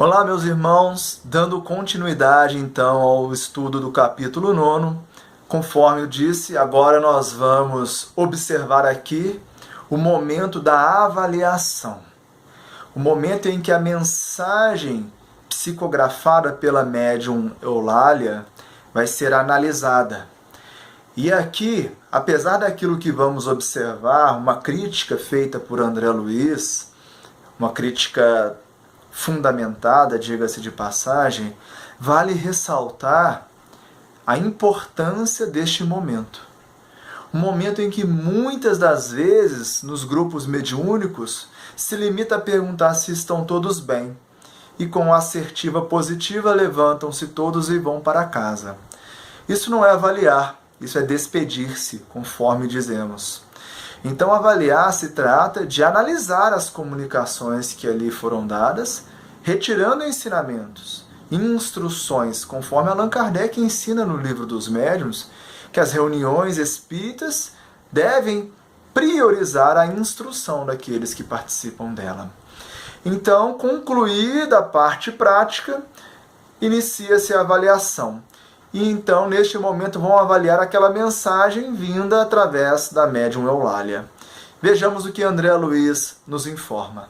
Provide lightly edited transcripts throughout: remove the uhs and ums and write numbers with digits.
Olá, meus irmãos, dando continuidade então ao estudo do capítulo 9, conforme eu disse, agora nós vamos observar aqui o momento da avaliação, o momento em que a mensagem psicografada pela médium Eulália vai ser analisada. E aqui, apesar daquilo que vamos observar, uma crítica feita por André Luiz, uma crítica fundamentada, diga-se de passagem, vale ressaltar a importância deste momento. Um momento em que muitas das vezes, nos grupos mediúnicos, se limita a perguntar se estão todos bem, e com assertiva positiva levantam-se todos e vão para casa. Isso não é avaliar, isso é despedir-se, conforme dizemos. Então, avaliar se trata de analisar as comunicações que ali foram dadas, retirando ensinamentos, instruções, conforme Allan Kardec ensina no Livro dos Médiuns, que as reuniões espíritas devem priorizar a instrução daqueles que participam dela. Então, concluída a parte prática, inicia-se a avaliação. E então, neste momento, vão avaliar aquela mensagem vinda através da médium Eulália. Vejamos o que André Luiz nos informa.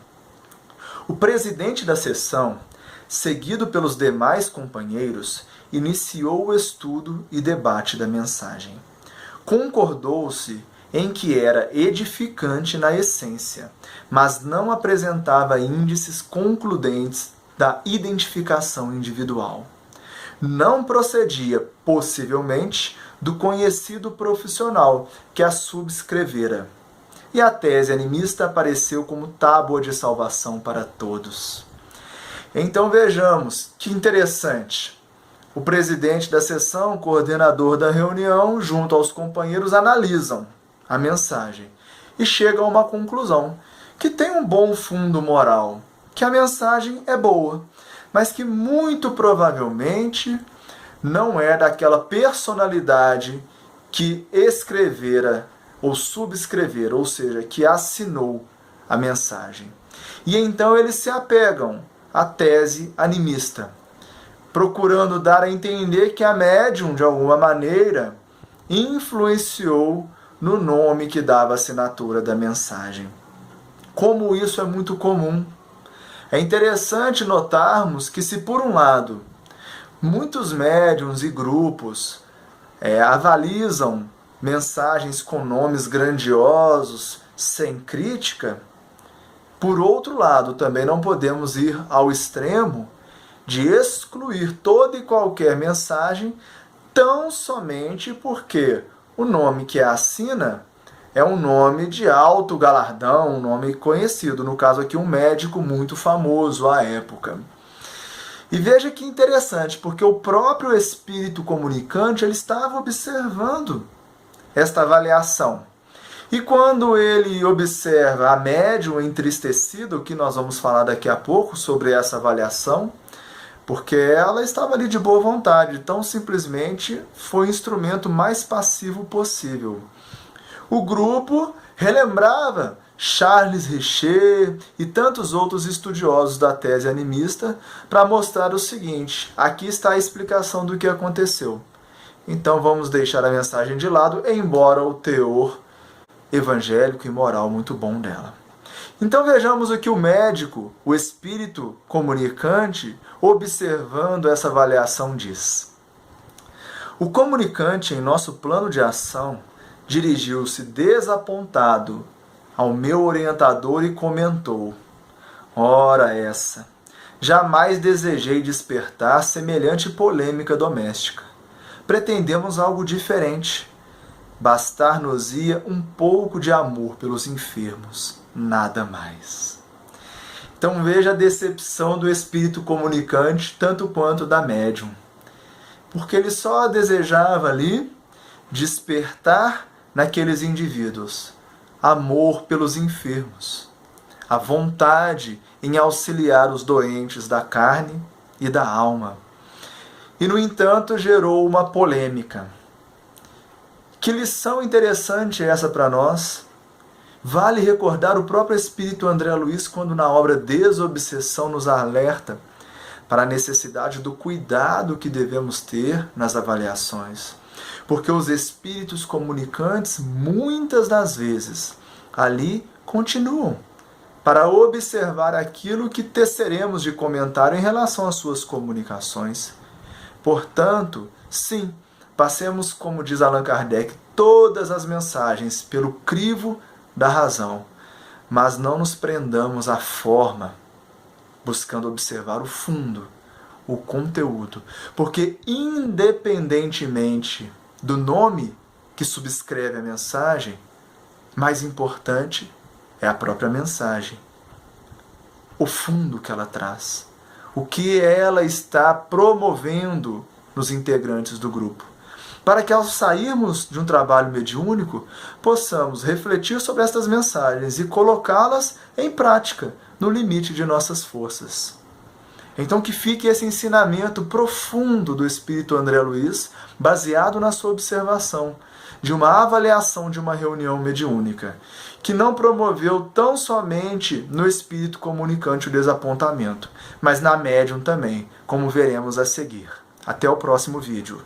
O presidente da sessão, seguido pelos demais companheiros, iniciou o estudo e debate da mensagem. Concordou-se em que era edificante na essência, mas não apresentava índices concludentes da identificação individual. Não procedia, possivelmente, do conhecido profissional que a subscrevera. E a tese animista apareceu como tábua de salvação para todos. Então vejamos, que interessante. O presidente da sessão, o coordenador da reunião, junto aos companheiros, analisam a mensagem e chegam a uma conclusão, que tem um bom fundo moral, que a mensagem é boa, mas que muito provavelmente não é daquela personalidade que escrevera ou subscrevera, ou seja, que assinou a mensagem. E então eles se apegam à tese animista, procurando dar a entender que a médium, de alguma maneira, influenciou no nome que dava a assinatura da mensagem. Como isso é muito comum. É interessante notarmos que, se por um lado muitos médiuns e grupos avalizam mensagens com nomes grandiosos, sem crítica, por outro lado também não podemos ir ao extremo de excluir toda e qualquer mensagem tão somente porque o nome que a assina é um nome de alto galardão, um nome conhecido, no caso aqui um médico muito famoso à época. E veja que interessante, porque o próprio espírito comunicante ele estava observando esta avaliação. E quando ele observa a médium entristecida, o que nós vamos falar daqui a pouco sobre essa avaliação, porque ela estava ali de boa vontade, então simplesmente foi o instrumento mais passivo possível. O grupo relembrava Charles Richer e tantos outros estudiosos da tese animista para mostrar o seguinte: aqui está a explicação do que aconteceu. Então vamos deixar a mensagem de lado, embora o teor evangélico e moral muito bom dela. Então vejamos o que o médico, o espírito comunicante, observando essa avaliação diz. O comunicante, em nosso plano de ação, dirigiu-se desapontado ao meu orientador e comentou: ora essa, jamais desejei despertar semelhante polêmica doméstica. Pretendemos algo diferente. Bastar-nos-ia um pouco de amor pelos enfermos, nada mais. Então veja a decepção do espírito comunicante, tanto quanto da médium. Porque ele só desejava ali despertar naqueles indivíduos amor pelos enfermos, a vontade em auxiliar os doentes da carne e da alma. E, no entanto, gerou uma polêmica. Que lição interessante é essa para nós? Vale recordar o próprio espírito André Luiz quando na obra Desobsessão nos alerta para a necessidade do cuidado que devemos ter nas avaliações. Porque os espíritos comunicantes, muitas das vezes, ali continuam para observar aquilo que teceremos de comentário em relação às suas comunicações. Portanto, sim, passemos, como diz Allan Kardec, todas as mensagens pelo crivo da razão, mas não nos prendamos à forma, buscando observar o fundo, o conteúdo, porque independentemente do nome que subscreve a mensagem, mais importante é a própria mensagem, o fundo que ela traz, o que ela está promovendo nos integrantes do grupo, para que ao sairmos de um trabalho mediúnico, possamos refletir sobre estas mensagens e colocá-las em prática, no limite de nossas forças. Então que fique esse ensinamento profundo do Espírito André Luiz, baseado na sua observação, de uma avaliação de uma reunião mediúnica, que não promoveu tão somente no espírito comunicante o desapontamento, mas na médium também, como veremos a seguir. Até o próximo vídeo.